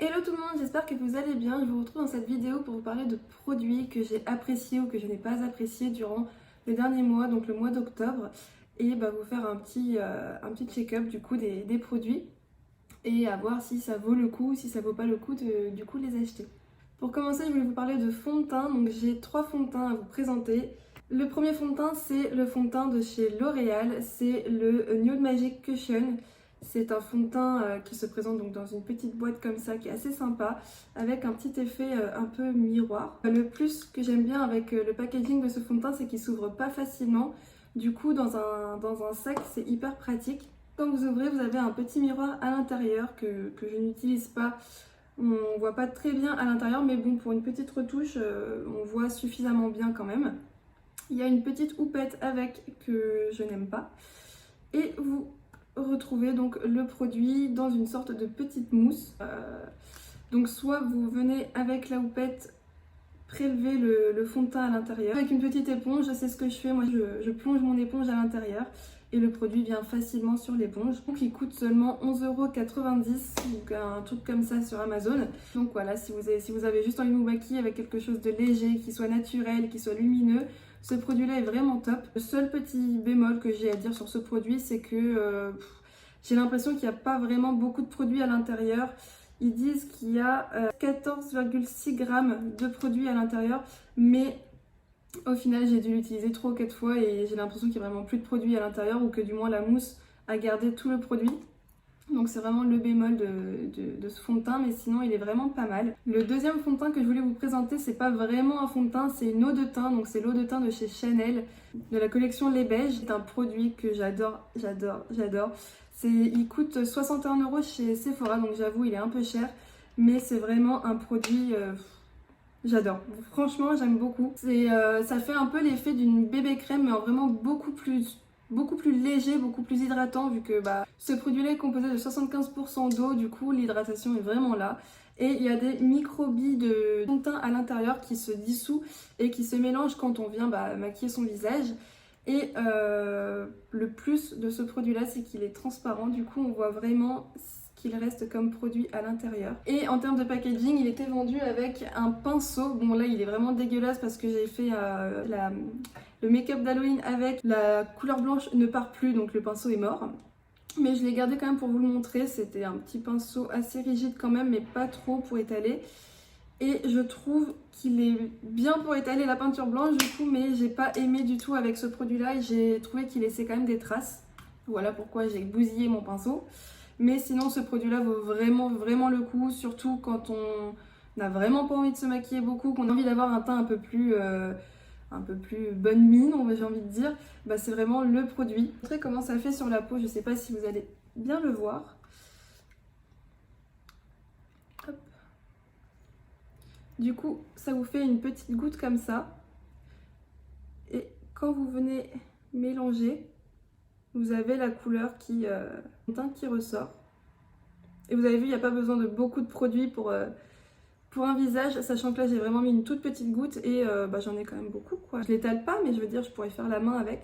Hello tout le monde, j'espère que vous allez bien. Je vous retrouve dans cette vidéo pour vous parler de produits que j'ai appréciés ou que je n'ai pas appréciés durant le dernier mois, donc le mois d'octobre, et vous faire un petit check-up du coup des produits et à voir si ça vaut le coup, si ça vaut pas le coup du coup de les acheter. Pour commencer, je voulais vous parler de fond de teint, donc j'ai 3 fonds de teint à vous présenter. Le premier fond de teint, c'est le fond de teint de chez L'Oréal, c'est le Nude Magic Cushion. C'est un fond de teint qui se présente donc dans une petite boîte comme ça, qui est assez sympa, avec un petit effet un peu miroir. Le plus que j'aime bien avec le packaging de ce fond de teint, c'est qu'il s'ouvre pas facilement. Du coup, dans un sac, c'est hyper pratique. Quand vous ouvrez, vous avez un petit miroir à l'intérieur que je n'utilise pas. On voit pas très bien à l'intérieur, mais bon, pour une petite retouche, on voit suffisamment bien quand même. Il y a une petite houppette avec que je n'aime pas. Et vous retrouvez donc le produit dans une sorte de petite mousse. Donc soit vous venez avec la houppette prélever le fond de teint à l'intérieur. Avec une petite éponge, c'est ce que je fais. Moi, je plonge mon éponge à l'intérieur et le produit vient facilement sur l'éponge. Donc il coûte seulement 11,90 €, donc un truc comme ça sur Amazon. Donc voilà, si vous avez juste envie de vous maquiller avec quelque chose de léger, qui soit naturel, qui soit lumineux, ce produit-là est vraiment top. Le seul petit bémol que j'ai à dire sur ce produit, c'est que j'ai l'impression qu'il n'y a pas vraiment beaucoup de produits à l'intérieur. Ils disent qu'il y a 14,6 grammes de produits à l'intérieur, mais au final j'ai dû l'utiliser 3 ou 4 fois et j'ai l'impression qu'il n'y a vraiment plus de produits à l'intérieur, ou que du moins la mousse a gardé tout le produit. Donc c'est vraiment le bémol de ce fond de teint, mais sinon il est vraiment pas mal. Le deuxième fond de teint que je voulais vous présenter, c'est pas vraiment un fond de teint, c'est une eau de teint. Donc c'est l'eau de teint de chez Chanel, de la collection Les Beiges. C'est un produit que j'adore. Il coûte 61 € chez Sephora, donc j'avoue il est un peu cher, mais c'est vraiment un produit... j'adore, franchement j'aime beaucoup. Ça fait un peu l'effet d'une bébé crème, mais en vraiment beaucoup plus léger, beaucoup plus hydratant, vu que ce produit-là est composé de 75% d'eau, du coup l'hydratation est vraiment là. Et il y a des micro-billes de fond de teint à l'intérieur qui se dissouent et qui se mélangent quand on vient maquiller son visage. Et le plus de ce produit-là, c'est qu'il est transparent, du coup on voit vraiment qu'il reste comme produit à l'intérieur. Et en termes de packaging, il était vendu avec un pinceau. Bon là il est vraiment dégueulasse parce que j'ai fait le make-up d'Halloween avec. La couleur blanche ne part plus, donc le pinceau est mort. Mais je l'ai gardé quand même pour vous le montrer. C'était un petit pinceau assez rigide quand même, mais pas trop pour étaler. Et je trouve qu'il est bien pour étaler la peinture blanche du coup, mais j'ai pas aimé du tout avec ce produit-là et j'ai trouvé qu'il laissait quand même des traces. Voilà pourquoi j'ai bousillé mon pinceau. Mais sinon ce produit-là vaut vraiment le coup, surtout quand on n'a vraiment pas envie de se maquiller beaucoup, qu'on a envie d'avoir un teint un peu plus bonne mine, j'ai envie de dire. C'est vraiment le produit. Je vais vous montrer comment ça fait sur la peau, je sais pas si vous allez bien le voir. Hop. Du coup, ça vous fait une petite goutte comme ça. Et quand vous venez mélanger, vous avez la couleur qui ressort. Et vous avez vu, il n'y a pas besoin de beaucoup de produits pour un visage, sachant que là j'ai vraiment mis une toute petite goutte et j'en ai quand même beaucoup quoi. Je l'étale pas, mais je veux dire, je pourrais faire la main avec.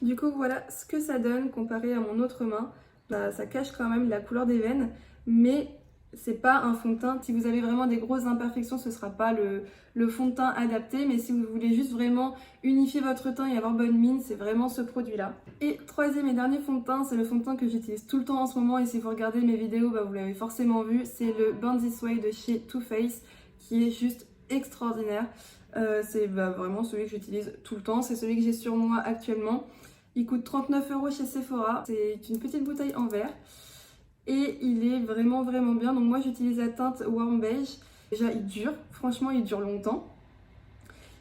Du coup, voilà ce que ça donne comparé à mon autre main. Ça cache quand même la couleur des veines, mais c'est pas un fond de teint. Si vous avez vraiment des grosses imperfections, ce sera pas le fond de teint adapté, mais si vous voulez juste vraiment unifier votre teint et avoir bonne mine, c'est vraiment ce produit-là. Et troisième et dernier fond de teint, c'est le fond de teint que j'utilise tout le temps en ce moment, et si vous regardez mes vidéos, vous l'avez forcément vu, c'est le Born This Way de chez Too Faced, qui est juste extraordinaire. C'est vraiment celui que j'utilise tout le temps, c'est celui que j'ai sur moi actuellement. Il coûte 39 € chez Sephora, c'est une petite bouteille en verre. Et il est vraiment bien. Donc moi j'utilise la teinte Warm Beige. Déjà il dure, franchement il dure longtemps.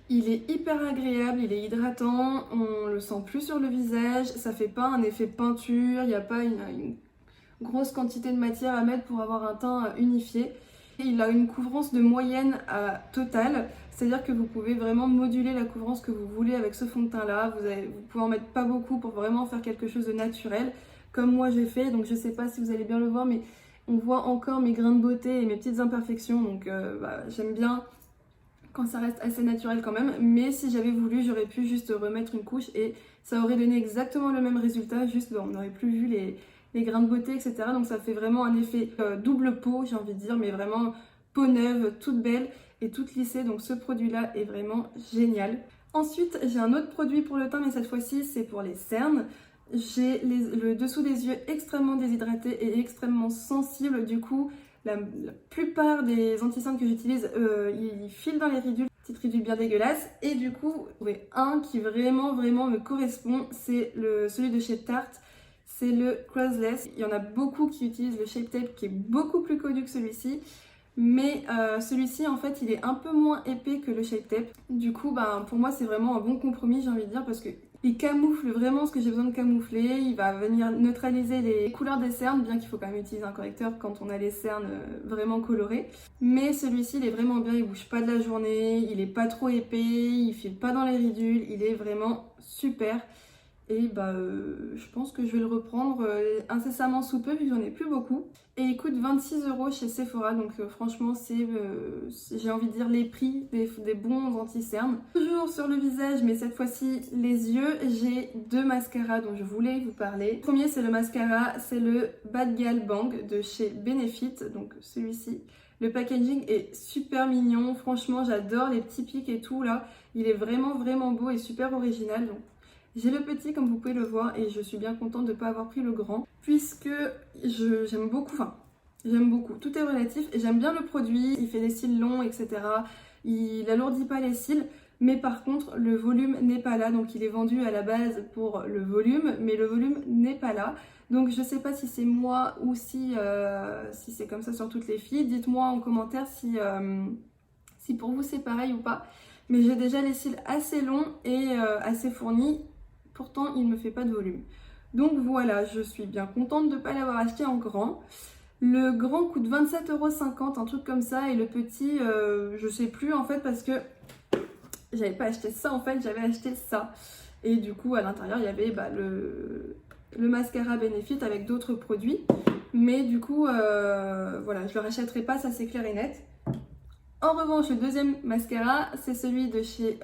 Il est hyper agréable, il est hydratant, on le sent plus sur le visage, ça fait pas un effet peinture, il n'y a pas une grosse quantité de matière à mettre pour avoir un teint unifié. Et il a une couvrance de moyenne à totale, c'est-à-dire que vous pouvez vraiment moduler la couvrance que vous voulez avec ce fond de teint là. Vous pouvez en mettre pas beaucoup pour vraiment faire quelque chose de naturel, comme moi j'ai fait. Donc je sais pas si vous allez bien le voir, mais on voit encore mes grains de beauté et mes petites imperfections. Donc j'aime bien quand ça reste assez naturel quand même, mais si j'avais voulu, j'aurais pu juste remettre une couche et ça aurait donné exactement le même résultat, juste on n'aurait plus vu les grains de beauté, etc. Donc ça fait vraiment un effet double peau, j'ai envie de dire, mais vraiment peau neuve, toute belle et toute lissée. Donc ce produit-là est vraiment génial. Ensuite, j'ai un autre produit pour le teint, mais cette fois-ci, c'est pour les cernes. J'ai le dessous des yeux extrêmement déshydraté et extrêmement sensible. Du coup, la plupart des anti-cernes que j'utilise, ils filent dans les ridules. Petite ridule bien dégueulasse. Et du coup, un qui vraiment me correspond, c'est celui de chez Tarte. C'est le Crossless. Il y en a beaucoup qui utilisent le Shape Tape qui est beaucoup plus connu que celui-ci. Mais celui-ci, en fait, il est un peu moins épais que le Shape Tape. Du coup, pour moi, c'est vraiment un bon compromis, j'ai envie de dire, parce qu'il camoufle vraiment ce que j'ai besoin de camoufler. Il va venir neutraliser les couleurs des cernes, bien qu'il faut quand même utiliser un correcteur quand on a les cernes vraiment colorées. Mais celui-ci, il est vraiment bien, il bouge pas de la journée, il est pas trop épais, il file pas dans les ridules, il est vraiment super. Et je pense que je vais le reprendre incessamment sous peu, vu que j'en ai plus beaucoup. Et il coûte 26 € chez Sephora, donc franchement, j'ai envie de dire les prix des bons anti-cernes. Toujours sur le visage, mais cette fois-ci les yeux, j'ai deux mascaras dont je voulais vous parler. Le premier, c'est le mascara, c'est le Bad Gal Bang de chez Benefit, donc celui-ci. Le packaging est super mignon, franchement, j'adore les petits pics et tout là. Il est vraiment beau et super original, donc j'ai le petit comme vous pouvez le voir et je suis bien contente de ne pas avoir pris le grand puisque j'aime beaucoup, tout est relatif et j'aime bien le produit, il fait des cils longs etc. Il alourdit pas les cils mais par contre le volume n'est pas là, donc il est vendu à la base pour le volume mais le volume n'est pas là. Donc je sais pas si c'est moi ou si c'est comme ça sur toutes les filles, dites-moi en commentaire si pour vous c'est pareil ou pas. Mais j'ai déjà les cils assez longs et assez fournis. Pourtant, il ne me fait pas de volume. Donc voilà, je suis bien contente de ne pas l'avoir acheté en grand. Le grand coûte 27,50 €, un truc comme ça. Et le petit, je sais plus en fait parce que j'avais pas acheté ça en fait, j'avais acheté ça. Et du coup, à l'intérieur, il y avait le mascara Benefit avec d'autres produits. Mais du coup, voilà, je le rachèterai pas, ça c'est clair et net. En revanche, le deuxième mascara, c'est celui de chez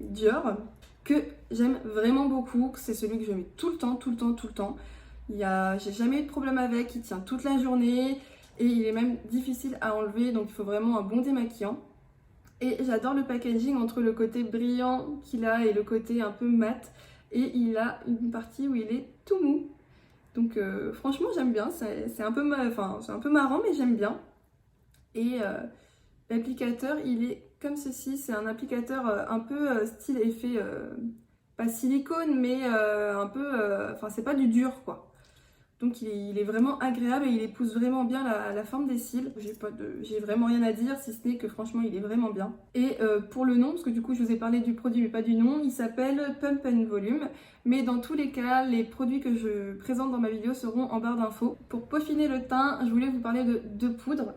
Dior, que j'aime vraiment beaucoup. C'est celui que je mets tout le temps. J'ai jamais eu de problème avec, il tient toute la journée et il est même difficile à enlever, donc il faut vraiment un bon démaquillant. Et j'adore le packaging entre le côté brillant qu'il a et le côté un peu mat. Et il a une partie où il est tout mou. Donc franchement, j'aime bien. C'est un peu marrant, mais j'aime bien. Et l'applicateur, il est comme ceci. C'est un applicateur un peu style effet, pas silicone, mais un peu, c'est pas du dur quoi. Donc il est vraiment agréable et il épouse vraiment bien la forme des cils. J'ai vraiment rien à dire si ce n'est que franchement il est vraiment bien. Et pour le nom, parce que du coup je vous ai parlé du produit mais pas du nom, il s'appelle Pump and Volume. Mais dans tous les cas, les produits que je présente dans ma vidéo seront en barre d'infos. Pour peaufiner le teint, je voulais vous parler de deux poudres.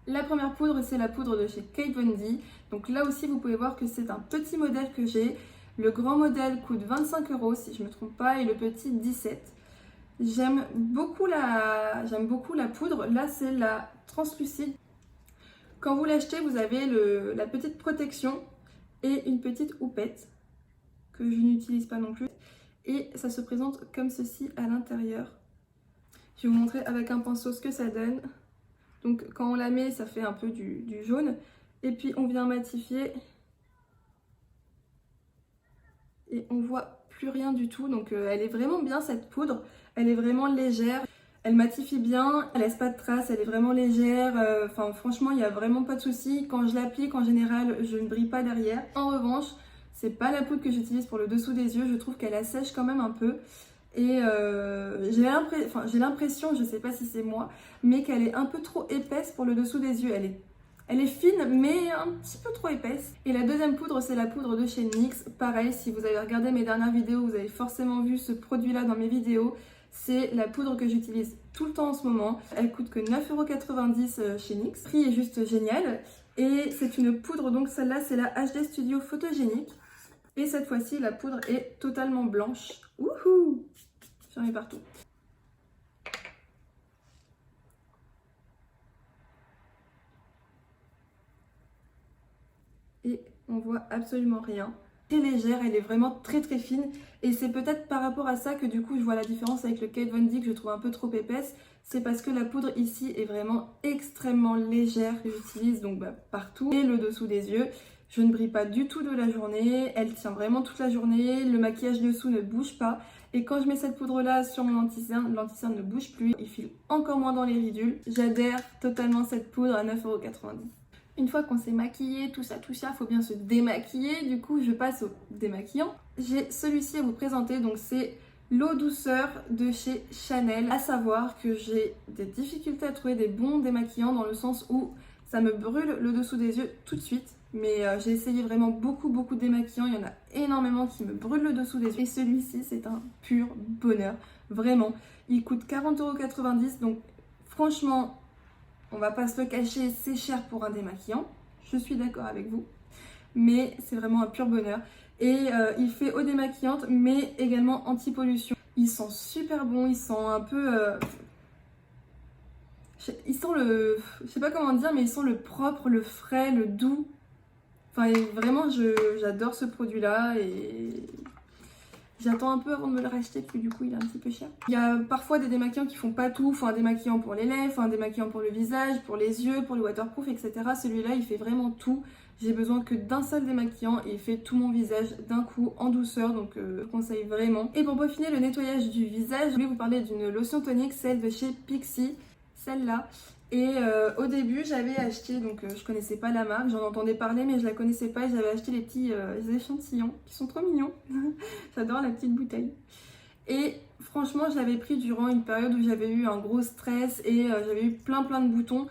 La première poudre, c'est la poudre de chez Kate Von D. Donc là aussi, vous pouvez voir que c'est un petit modèle que j'ai. Le grand modèle coûte 25 € si je ne me trompe pas et le petit 17. J'aime beaucoup la poudre. Là, c'est la translucide. Quand vous l'achetez, vous avez la petite protection et une petite houppette que je n'utilise pas non plus. Et ça se présente comme ceci à l'intérieur. Je vais vous montrer avec un pinceau ce que ça donne. Donc quand on la met, ça fait un peu du jaune. Et puis on vient matifier. Et on voit plus rien du tout. Donc elle est vraiment bien cette poudre. Elle est vraiment légère. Elle matifie bien. Elle laisse pas de traces. Elle est vraiment légère. Franchement, il n'y a vraiment pas de souci. Quand je l'applique, en général, je ne brille pas derrière. En revanche, c'est pas la poudre que j'utilise pour le dessous des yeux. Je trouve qu'elle assèche quand même un peu. Et j'ai l'impression, je sais pas si c'est moi, mais qu'elle est un peu trop épaisse pour le dessous des yeux. Elle est fine, mais un petit peu trop épaisse. Et la deuxième poudre, c'est la poudre de chez NYX. Pareil, si vous avez regardé mes dernières vidéos, vous avez forcément vu ce produit-là dans mes vidéos. C'est la poudre que j'utilise tout le temps en ce moment. Elle coûte que 9,90 € chez NYX. Le prix est juste génial. Et c'est une poudre, donc celle-là, c'est la HD Studio Photogénique. Et cette fois-ci, la poudre est totalement blanche. Wouhou! J'en ai partout. Et on voit absolument rien. très légère, elle est vraiment très très fine. Et c'est peut-être par rapport à ça que du coup je vois la différence avec le Kat Von D que je trouve un peu trop épaisse. C'est parce que la poudre ici est vraiment extrêmement légère, que j'utilise donc partout. Et le dessous des yeux, je ne brille pas du tout de la journée, elle tient vraiment toute la journée, le maquillage dessous ne bouge pas. Et quand je mets cette poudre là sur mon anti-cerne, l'anti-cerne ne bouge plus, il file encore moins dans les ridules. J'adhère totalement cette poudre à 9,90 €. Une fois qu'on s'est maquillé, tout ça, faut bien se démaquiller. Du coup, je passe au démaquillant. J'ai celui-ci à vous présenter, donc c'est l'eau douceur de chez Chanel. À savoir que j'ai des difficultés à trouver des bons démaquillants dans le sens où ça me brûle le dessous des yeux tout de suite. Mais j'ai essayé vraiment beaucoup de démaquillants. Il y en a énormément qui me brûlent le dessous des yeux. Et celui-ci, c'est un pur bonheur. Vraiment. Il coûte 40,90 €. Donc franchement, on va pas se le cacher, c'est cher pour un démaquillant. Je suis d'accord avec vous. Mais c'est vraiment un pur bonheur. Et il fait eau démaquillante, mais également anti-pollution. Il sent super bon, il sent un peu... il sent le... Je sais pas comment dire, mais il sent le propre, le frais, le doux. Enfin, vraiment, j'adore ce produit-là et j'attends un peu avant de me le racheter, parce que du coup, il est un petit peu cher. Il y a parfois des démaquillants qui font pas tout. Il faut un démaquillant pour les lèvres, il faut un démaquillant pour le visage, pour les yeux, pour le waterproof, etc. Celui-là, il fait vraiment tout. J'ai besoin que d'un seul démaquillant et il fait tout mon visage d'un coup en douceur, donc je conseille vraiment. Et pour peaufiner le nettoyage du visage, je voulais vous parler d'une lotion tonique, celle de chez Pixi, celle-là. Et au début j'avais acheté, donc je connaissais pas la marque, j'en entendais parler mais je la connaissais pas et j'avais acheté les petits échantillons qui sont trop mignons. J'adore la petite bouteille. Et franchement je l'avais pris durant une période où j'avais eu un gros stress et j'avais eu plein de boutons.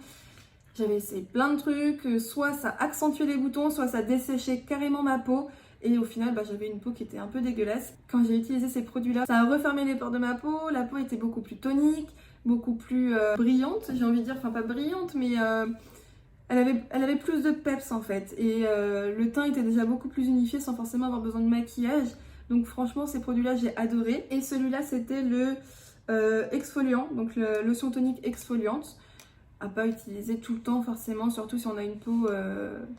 J'avais essayé plein de trucs, soit ça accentuait les boutons, soit ça desséchait carrément ma peau. Et au final, j'avais une peau qui était un peu dégueulasse. Quand j'ai utilisé ces produits-là, ça a refermé les pores de ma peau. La peau était beaucoup plus tonique, beaucoup plus brillante, j'ai envie de dire. Enfin, pas brillante, mais elle avait plus de peps en fait. Et le teint était déjà beaucoup plus unifié sans forcément avoir besoin de maquillage. Donc franchement, ces produits-là, j'ai adoré. Et celui-là, c'était le exfoliant, donc le lotion tonique exfoliante. À pas utiliser tout le temps forcément, surtout si on a une peau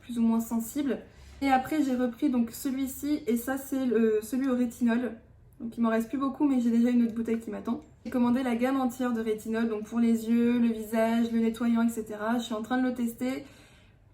plus ou moins sensible. Et après j'ai repris donc celui-ci et ça c'est celui au rétinol. Donc il m'en reste plus beaucoup mais j'ai déjà une autre bouteille qui m'attend. J'ai commandé la gamme entière de rétinol, donc pour les yeux, le visage, le nettoyant, etc. Je suis en train de le tester.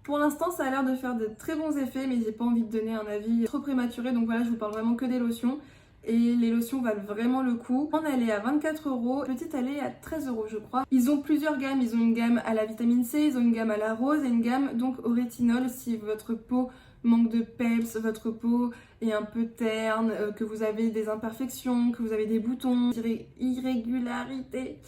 Pour l'instant ça a l'air de faire de très bons effets mais j'ai pas envie de donner un avis trop prématuré, donc voilà, je vous parle vraiment que des lotions. Et les lotions valent vraiment le coup. Elle est à 24 €, petite elle est à 13 € je crois. Ils ont plusieurs gammes, ils ont une gamme à la vitamine C, ils ont une gamme à la rose et une gamme donc au rétinol si votre peau manque de peps, votre peau est un peu terne, que vous avez des imperfections, que vous avez des boutons, irrégularités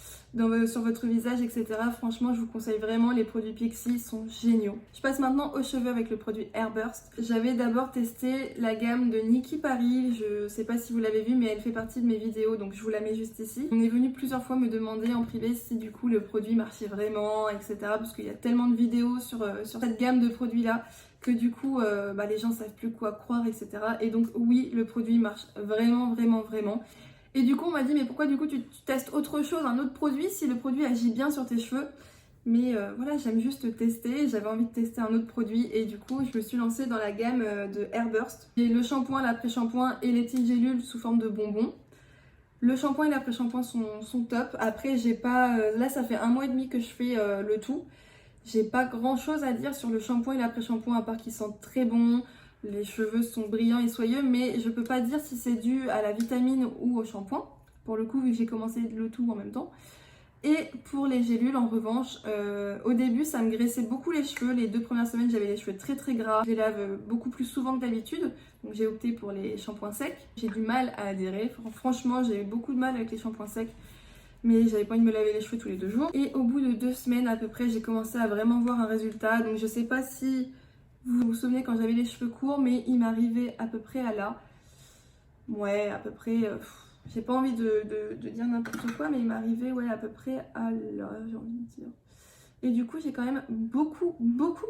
sur votre visage, etc. Franchement, je vous conseille vraiment, les produits Pixi sont géniaux. Je passe maintenant aux cheveux avec le produit Airburst. J'avais d'abord testé la gamme de Nikki Paris, je sais pas si vous l'avez vu, mais elle fait partie de mes vidéos, donc je vous la mets juste ici. On est venu plusieurs fois me demander en privé si du coup le produit marchait vraiment, etc. Parce qu'il y a tellement de vidéos sur cette gamme de produits-là que du coup les gens savent plus quoi croire, etc. Et donc oui, le produit marche vraiment. Et du coup on m'a dit mais pourquoi du coup tu testes autre chose, un autre produit si le produit agit bien sur tes cheveux. Mais voilà, j'aime juste tester, j'avais envie de tester un autre produit et du coup je me suis lancée dans la gamme de Airburst. J'ai le shampoing, l'après-shampoing et les petites gélules sous forme de bonbons. Le shampoing et l'après-shampoing sont top. Après j'ai pas, là ça fait 1 mois et demi que je fais le tout. J'ai pas grand chose à dire sur le shampoing et l'après-shampoing à part qu'ils sentent très bon, les cheveux sont brillants et soyeux, mais je peux pas dire si c'est dû à la vitamine ou au shampoing, pour le coup vu que j'ai commencé le tout en même temps. Et pour les gélules en revanche, au début ça me graissait beaucoup les cheveux, les 2 premières semaines j'avais les cheveux très gras, je les lave beaucoup plus souvent que d'habitude, donc j'ai opté pour les shampoings secs. J'ai du mal à adhérer, franchement j'ai eu beaucoup de mal avec les shampoings secs. Mais j'avais pas envie de me laver les cheveux tous les 2 jours. Et au bout de 2 semaines à peu près, j'ai commencé à vraiment voir un résultat. Donc je sais pas si vous vous souvenez quand j'avais les cheveux courts, mais il m'arrivait à peu près à là. Ouais, à peu près... j'ai pas envie de dire n'importe quoi, mais il m'arrivait à peu près à là, j'ai envie de dire. Et du coup, j'ai quand même beaucoup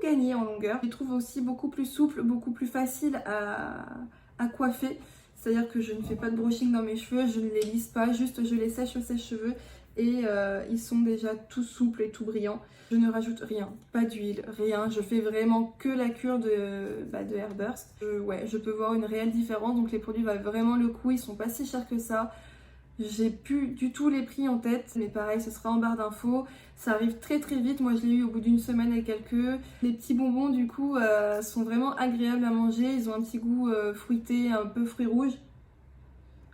gagné en longueur. Je les trouve aussi beaucoup plus souples, beaucoup plus faciles à coiffer. C'est-à-dire que je ne fais pas de brushing dans mes cheveux, je ne les lisse pas, juste je les sèche au sèche-cheveux et ils sont déjà tout souples et tout brillants. Je ne rajoute rien, pas d'huile, rien. Je fais vraiment que la cure de Airburst. Ouais, je peux voir une réelle différence, donc les produits valent vraiment le coup, ils sont pas si chers que ça. J'ai plus du tout les prix en tête, mais pareil, ce sera en barre d'infos. Ça arrive très très vite, moi je l'ai eu au bout d'une semaine et quelques. Les petits bonbons du coup sont vraiment agréables à manger, ils ont un petit goût fruité, un peu fruits rouges.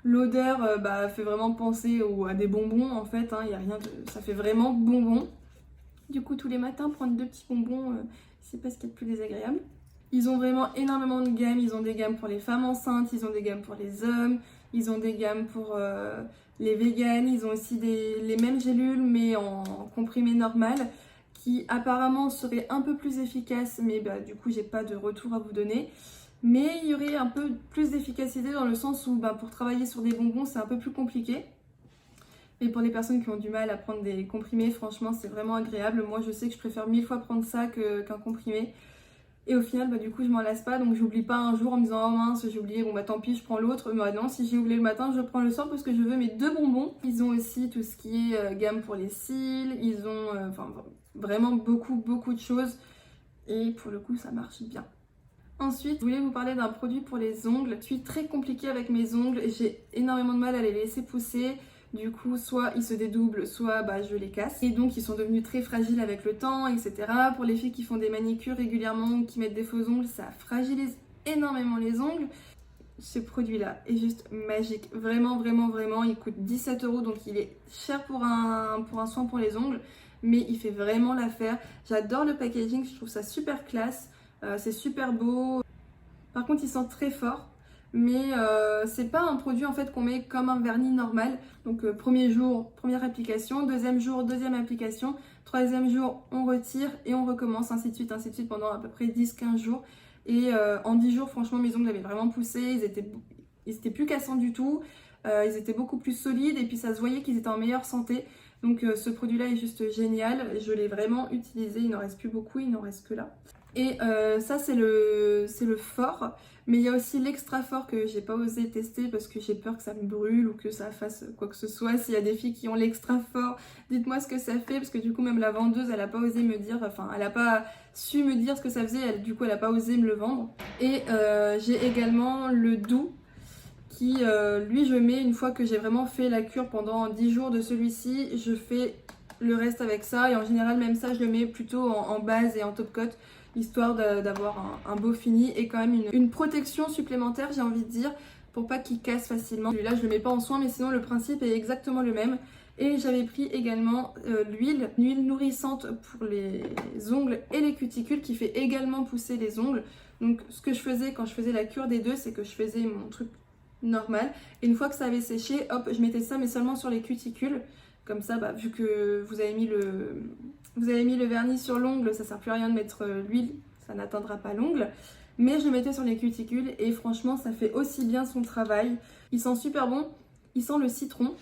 L'odeur fait vraiment penser à des bonbons en fait, hein, y a rien de... ça fait vraiment bonbon. Du coup tous les matins prendre 2 petits bonbons, c'est pas ce qu'il y a de plus désagréable. Ils ont vraiment énormément de gammes, ils ont des gammes pour les femmes enceintes, ils ont des gammes pour les hommes, ils ont des gammes pour les véganes, ils ont aussi les mêmes gélules mais en comprimé normal qui apparemment seraient un peu plus efficaces, mais du coup j'ai pas de retour à vous donner. Mais il y aurait un peu plus d'efficacité dans le sens où pour travailler sur des bonbons c'est un peu plus compliqué. Et pour les personnes qui ont du mal à prendre des comprimés, franchement c'est vraiment agréable. Moi je sais que je préfère 1000 fois prendre ça qu'un comprimé. Et au final, du coup, je m'en lasse pas, donc j'oublie pas un jour en me disant oh mince, j'ai oublié, bon tant pis, je prends l'autre. Mais non, si j'ai oublié le matin, je prends le soir parce que je veux mes 2 bonbons. Ils ont aussi tout ce qui est gamme pour les cils, ils ont vraiment beaucoup de choses. Et pour le coup, ça marche bien. Ensuite, je voulais vous parler d'un produit pour les ongles. Je suis très compliquée avec mes ongles, j'ai énormément de mal à les laisser pousser. Du coup, soit ils se dédoublent, soit je les casse. Et donc, ils sont devenus très fragiles avec le temps, etc. Pour les filles qui font des manicures régulièrement ou qui mettent des faux ongles, ça fragilise énormément les ongles. Ce produit-là est juste magique. Vraiment. Il coûte 17 €, donc il est cher pour un soin pour les ongles. Mais il fait vraiment l'affaire. J'adore le packaging, je trouve ça super classe. C'est super beau. Par contre, il sent très fort. Mais c'est pas un produit en fait qu'on met comme un vernis normal. Donc premier jour, première application, deuxième jour, deuxième application, troisième jour, on retire et on recommence, ainsi de suite pendant à peu près 10-15 jours. Et en 10 jours, franchement, mes ongles avaient vraiment poussé, ils étaient plus cassants du tout, ils étaient beaucoup plus solides et puis ça se voyait qu'ils étaient en meilleure santé. Donc ce produit-là est juste génial, je l'ai vraiment utilisé, il n'en reste plus beaucoup, il n'en reste que là. Et ça c'est le fort, mais il y a aussi l'extra fort que j'ai pas osé tester parce que j'ai peur que ça me brûle ou que ça fasse quoi que ce soit. S'il y a des filles qui ont l'extra fort, dites-moi ce que ça fait parce que du coup même la vendeuse elle a pas osé me dire, elle a pas su me dire ce que ça faisait, du coup elle a pas osé me le vendre. Et j'ai également le doux qui lui je mets une fois que j'ai vraiment fait la cure pendant 10 jours de celui-ci, je fais le reste avec ça et en général même ça je le mets plutôt en base et en top coat histoire d'avoir un beau fini et quand même une protection supplémentaire j'ai envie de dire pour pas qu'il casse facilement. Celui-là je le mets pas en soin mais sinon le principe est exactement le même. Et j'avais pris également une huile nourrissante pour les ongles et les cuticules qui fait également pousser les ongles. Donc ce que je faisais quand je faisais la cure des deux c'est que je faisais mon truc normal et une fois que ça avait séché hop je mettais ça mais seulement sur les cuticules. Comme ça, vu que vous avez mis le vernis sur l'ongle, ça sert plus à rien de mettre l'huile, ça n'atteindra pas l'ongle. Mais je le mettais sur les cuticules et franchement, ça fait aussi bien son travail. Il sent super bon, il sent le citron.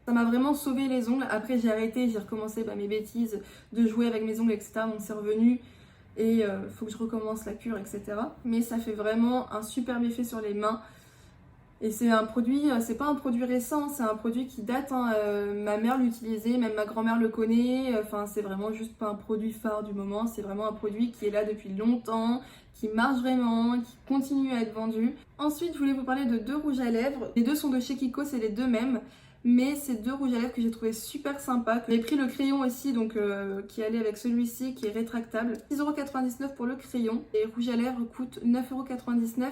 Ça m'a vraiment sauvé les ongles. Après, j'ai arrêté, j'ai recommencé mes bêtises de jouer avec mes ongles, etc. Donc c'est revenu et faut que je recommence la cure, etc. Mais ça fait vraiment un super effet sur les mains. Et c'est un produit, c'est pas un produit récent, c'est un produit qui date, hein, ma mère l'utilisait, même ma grand-mère le connaît, c'est vraiment juste pas un produit phare du moment, c'est vraiment un produit qui est là depuis longtemps, qui marche vraiment, qui continue à être vendu. Ensuite, je voulais vous parler de 2 rouges à lèvres, les deux sont de chez Kiko, c'est les deux mêmes, mais c'est 2 rouges à lèvres que j'ai trouvé super sympa. J'ai pris le crayon aussi, donc qui allait avec celui-ci, qui est rétractable, 6,99 € pour le crayon, et rouge à lèvres coûte 9,99 €.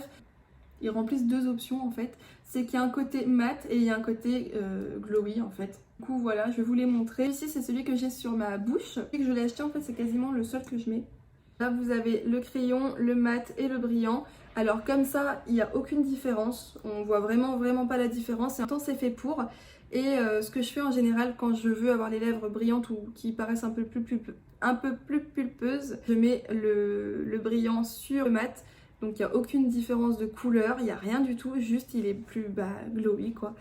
Ils remplissent 2 options en fait, c'est qu'il y a un côté mat et il y a un côté glowy en fait. Du coup voilà, je vais vous les montrer. Ici c'est celui que j'ai sur ma bouche. Depuis que je l'ai acheté en fait c'est quasiment le seul que je mets. Là vous avez le crayon, le mat et le brillant. Alors comme ça il n'y a aucune différence, on voit vraiment pas la différence. Et en même temps c'est fait pour. Et ce que je fais en général quand je veux avoir les lèvres brillantes ou qui paraissent un peu plus pulpeuses, je mets le brillant sur le mat. Donc il n'y a aucune différence de couleur, il n'y a rien du tout, juste il est plus glowy quoi.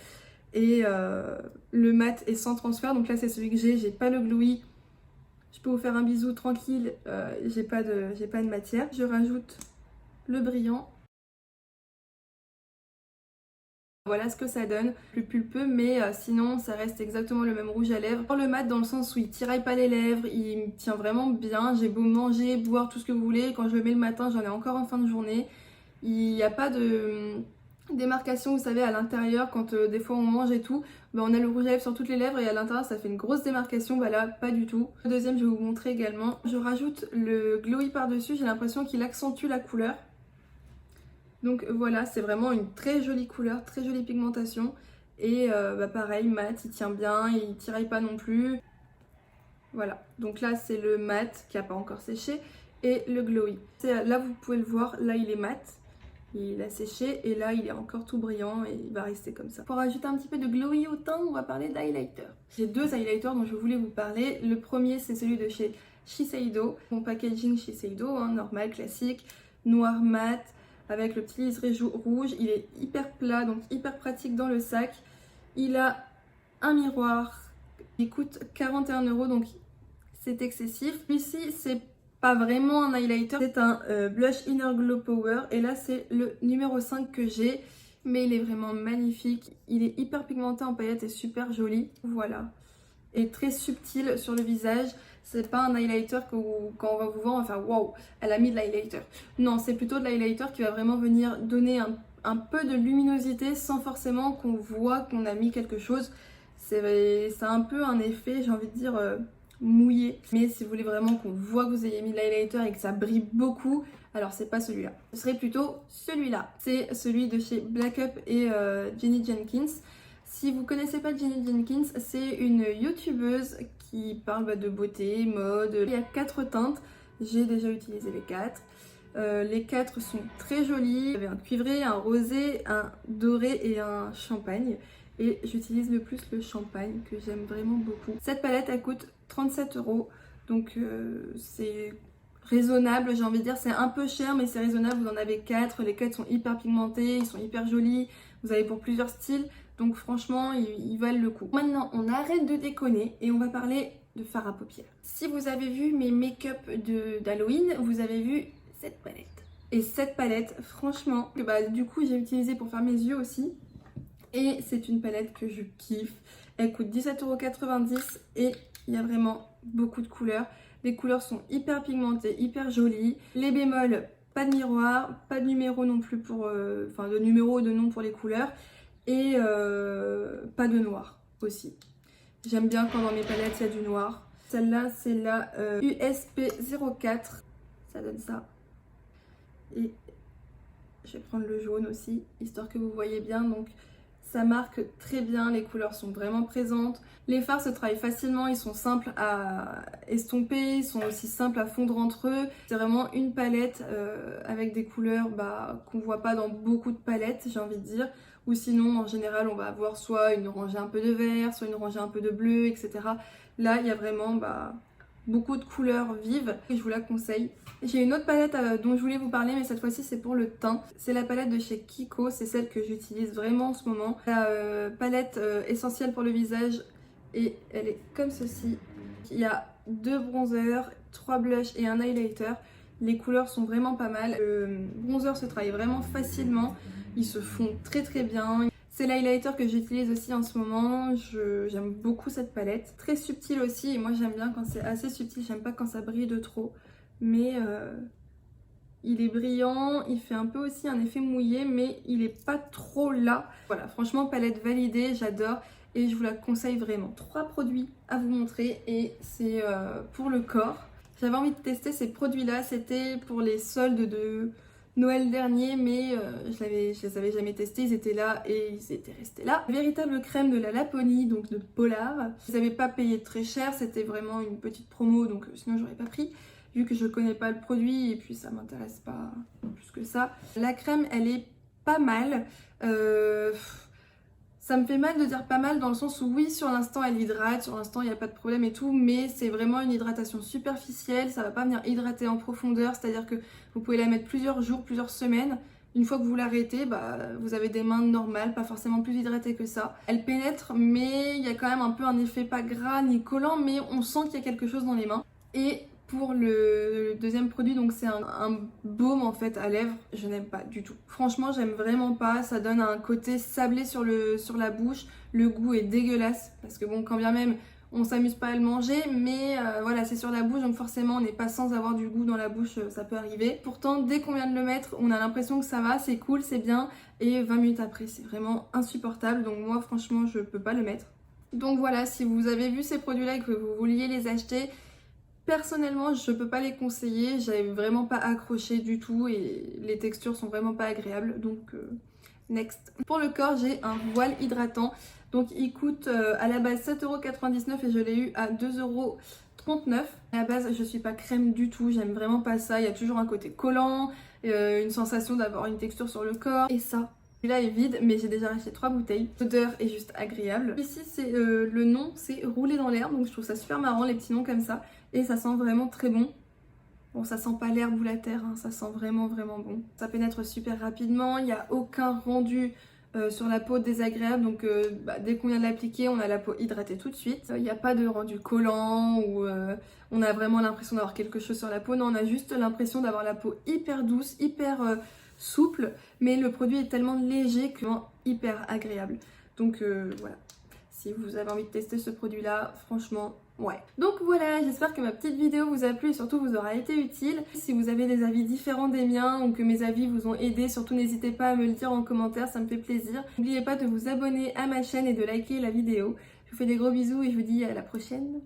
Et le mat est sans transfert, donc là c'est celui que j'ai pas le glowy. Je peux vous faire un bisou tranquille, j'ai pas de matière. Je rajoute le brillant. Voilà ce que ça donne, plus pulpeux, mais sinon ça reste exactement le même rouge à lèvres. Le mat dans le sens où il tiraille pas les lèvres, il me tient vraiment bien. J'ai beau manger, boire, tout ce que vous voulez, quand je le mets le matin, j'en ai encore en fin de journée. Il n'y a pas de démarcation, vous savez, à l'intérieur, quand des fois on mange et tout, bah, on a le rouge à lèvres sur toutes les lèvres et à l'intérieur ça fait une grosse démarcation. Bah là, pas du tout. Le deuxième, je vais vous montrer également. Je rajoute le glowy par-dessus, j'ai l'impression qu'il accentue la couleur. Donc voilà, c'est vraiment une très jolie couleur, très jolie pigmentation. Et bah pareil, mat, il tient bien, il tiraille pas non plus. Voilà, donc là c'est le mat qui n'a pas encore séché et le glowy. Là vous pouvez le voir, là il est mat, il a séché et là il est encore tout brillant et il va rester comme ça. Pour rajouter un petit peu de glowy au teint, on va parler d'highlighter. J'ai deux highlighters dont je voulais vous parler. Le premier c'est celui de chez Shiseido. Mon packaging Shiseido, hein, normal, classique, noir mat, avec le petit liseré rouge. Il est hyper plat, donc hyper pratique dans le sac. Il a un miroir, il coûte 41 €, donc c'est excessif. Ici, c'est pas vraiment un highlighter, c'est un Blush Inner Glow Power. Et là, c'est le numéro 5 que j'ai, mais il est vraiment magnifique. Il est hyper pigmenté en paillettes et super joli. Voilà. Et très subtil sur le visage. C'est pas un highlighter que quand on va vous voir, on va faire waouh, elle a mis de l'highlighter. Non, c'est plutôt de l'highlighter qui va vraiment venir donner un peu de luminosité sans forcément qu'on voit qu'on a mis quelque chose. C'est un peu un effet, j'ai envie de dire, mouillé. Mais si vous voulez vraiment qu'on voit que vous ayez mis de l'highlighter et que ça brille beaucoup, alors c'est pas celui-là. Ce serait plutôt celui-là. C'est celui de chez Black Up et Jenny Jenkins. Si vous connaissez pas Jenny Jenkins, c'est une youtubeuse qui parle de beauté, mode. Il y a 4 teintes, j'ai déjà utilisé les 4. Les 4 sont très jolies. Il y avait un cuivré, un rosé, un doré et un champagne. Et j'utilise le plus le champagne que j'aime vraiment beaucoup. Cette palette elle coûte 37 €, donc c'est raisonnable, j'ai envie de dire. C'est un peu cher mais c'est raisonnable. Vous en avez 4, les 4 sont hyper pigmentés, ils sont hyper jolis. Vous avez pour plusieurs styles. Donc franchement, ils valent le coup. Maintenant, on arrête de déconner et on va parler de fard à paupières. Si vous avez vu mes make-up d'Halloween, vous avez vu cette palette. Et cette palette, franchement, du coup j'ai utilisé pour faire mes yeux aussi. Et c'est une palette que je kiffe. Elle coûte 17,90 € et il y a vraiment beaucoup de couleurs. Les couleurs sont hyper pigmentées, hyper jolies. Les bémols, pas de miroir, pas de numéro non plus pour... Enfin de numéro, de nom pour les couleurs. Et pas de noir aussi. J'aime bien quand dans mes palettes il y a du noir. Celle-là c'est la USP04. Ça donne ça. Et je vais prendre le jaune aussi, histoire que vous voyez bien. Donc ça marque très bien, les couleurs sont vraiment présentes. Les fards se travaillent facilement, ils sont simples à estomper, ils sont aussi simples à fondre entre eux. C'est vraiment une palette avec des couleurs qu'on voit pas dans beaucoup de palettes, j'ai envie de dire. Ou sinon, en général, on va avoir soit une rangée un peu de vert, soit une rangée un peu de bleu, etc. Là, il y a vraiment beaucoup de couleurs vives et je vous la conseille. J'ai une autre palette dont je voulais vous parler, mais cette fois-ci c'est pour le teint. C'est la palette de chez Kiko, c'est celle que j'utilise vraiment en ce moment. La palette essentielle pour le visage et elle est comme ceci. Il y a 2 bronzers, 3 blushs et un highlighter. Les couleurs sont vraiment pas mal. Le bronzer se travaille vraiment facilement, ils se font très très bien. C'est l'highlighter que j'utilise aussi en ce moment, j'aime beaucoup cette palette. Très subtil aussi, et moi j'aime bien quand c'est assez subtil, j'aime pas quand ça brille de trop. Mais il est brillant, il fait un peu aussi un effet mouillé, mais il est pas trop là. Voilà, franchement palette validée, j'adore et je vous la conseille vraiment. 3 produits à vous montrer et c'est pour le corps. J'avais envie de tester ces produits-là, c'était pour les soldes de Noël dernier, mais je les avais jamais testés, ils étaient là et ils étaient restés là. Véritable crème de la Laponie, donc de Polar. Je les avais pas payé très cher, c'était vraiment une petite promo, donc sinon j'aurais pas pris, vu que je connais pas le produit et puis ça m'intéresse pas plus que ça. La crème, elle est pas mal. Ça me fait mal de dire pas mal dans le sens où oui, sur l'instant elle hydrate, sur l'instant il n'y a pas de problème et tout, mais c'est vraiment une hydratation superficielle, ça va pas venir hydrater en profondeur, c'est-à-dire que vous pouvez la mettre plusieurs jours, plusieurs semaines. Une fois que vous l'arrêtez, vous avez des mains normales, pas forcément plus hydratées que ça. Elle pénètre, mais il y a quand même un peu un effet pas gras ni collant, mais on sent qu'il y a quelque chose dans les mains. Et Pour le deuxième produit, donc c'est un baume en fait à lèvres, je n'aime pas du tout. Franchement, j'aime vraiment pas, ça donne un côté sablé sur la bouche, le goût est dégueulasse parce que bon, quand bien même on s'amuse pas à le manger, mais voilà, c'est sur la bouche donc forcément on n'est pas sans avoir du goût dans la bouche, ça peut arriver. Pourtant, dès qu'on vient de le mettre, on a l'impression que ça va, c'est cool, c'est bien, et 20 minutes après, c'est vraiment insupportable, donc moi franchement, je peux pas le mettre. Donc voilà, si vous avez vu ces produits-là et que vous vouliez les acheter, personnellement, je peux pas les conseiller, j'avais vraiment pas accroché du tout et les textures sont vraiment pas agréables, donc next. Pour le corps, j'ai un voile hydratant, donc il coûte à la base 7,99€ et je l'ai eu à 2,39€. À la base, je suis pas crème du tout, j'aime vraiment pas ça, il y a toujours un côté collant, une sensation d'avoir une texture sur le corps, et ça. Celui-là est vide, mais j'ai déjà acheté 3 bouteilles. L'odeur est juste agréable. Ici, c'est le nom, c'est roulé dans l'air, donc je trouve ça super marrant, les petits noms comme ça. Et ça sent vraiment très bon. Bon, ça sent pas l'herbe ou la terre, hein, ça sent vraiment vraiment bon. Ça pénètre super rapidement, il n'y a aucun rendu sur la peau désagréable, donc dès qu'on vient de l'appliquer, on a la peau hydratée tout de suite. Il n'y a pas de rendu collant ou on a vraiment l'impression d'avoir quelque chose sur la peau. Non, on a juste l'impression d'avoir la peau hyper douce, hyper souple, mais le produit est tellement léger que hyper agréable. Donc voilà, si vous avez envie de tester ce produit là, franchement ouais. Donc voilà, j'espère que ma petite vidéo vous a plu et surtout vous aura été utile. Si vous avez des avis différents des miens ou que mes avis vous ont aidé, surtout n'hésitez pas à me le dire en commentaire, ça me fait plaisir. N'oubliez pas de vous abonner à ma chaîne et de liker la vidéo. Je vous fais des gros bisous et je vous dis à la prochaine.